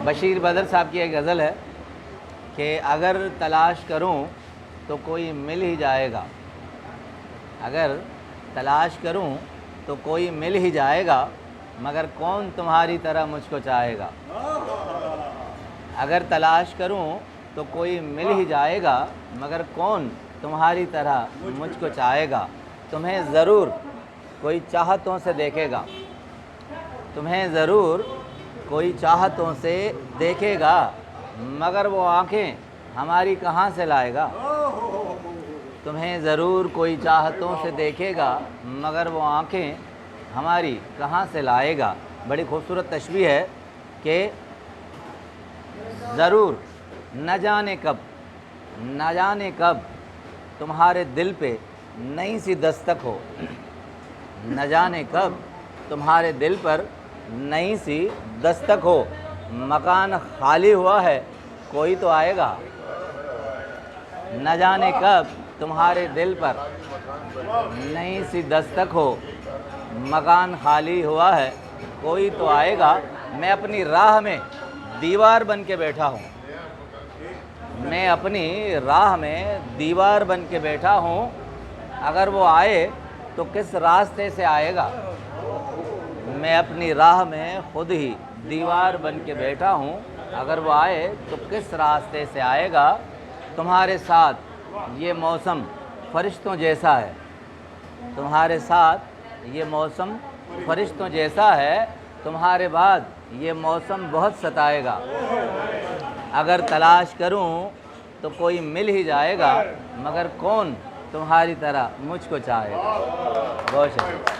बशीर बदर साहब की एक गज़ल है कि अगर तलाश करूं तो कोई मिल ही जाएगा, अगर तलाश करूं तो कोई मिल ही जाएगा, मगर कौन तुम्हारी तरह मुझको चाहेगा। अगर तलाश करूं तो कोई मिल ही जाएगा, मगर कौन तुम्हारी तरह मुझको चाहेगा। तुम्हें ज़रूर कोई चाहतों से देखेगा, तुम्हें ज़रूर कोई चाहतों से देखेगा, मगर वो आँखें हमारी कहाँ से लाएगा। तुम्हें ज़रूर कोई चाहतों से देखेगा, मगर वो आँखें हमारी कहाँ से लाएगा। बड़ी खूबसूरत तशबीह है कि ज़रूर न जाने कब तुम्हारे दिल पे नई सी दस्तक हो, न जाने कब तुम्हारे दिल पर नई सी दस्तक हो। मकान खाली हुआ है कोई तो आएगा, न जाने कब तुम्हारे दिल पर नई सी दस्तक हो। मकान खाली हुआ है कोई तो आएगा। मैं अपनी राह में दीवार बन के बैठा हूँ, मैं अपनी राह में दीवार बन के बैठा हूँ। अगर वो आए तो किस रास्ते से आएगा। मैं अपनी राह में खुद ही दीवार बन के बैठा हूँ, अगर वो आए तो किस रास्ते से आएगा। तुम्हारे साथ ये मौसम फरिश्तों जैसा है, तुम्हारे साथ ये मौसम फरिश्तों जैसा है। तुम्हारे बाद ये मौसम बहुत सताएगा। अगर तलाश करूं तो कोई मिल ही जाएगा, मगर कौन तुम्हारी तरह मुझको चाहेगा। बहुत शुक्रिया।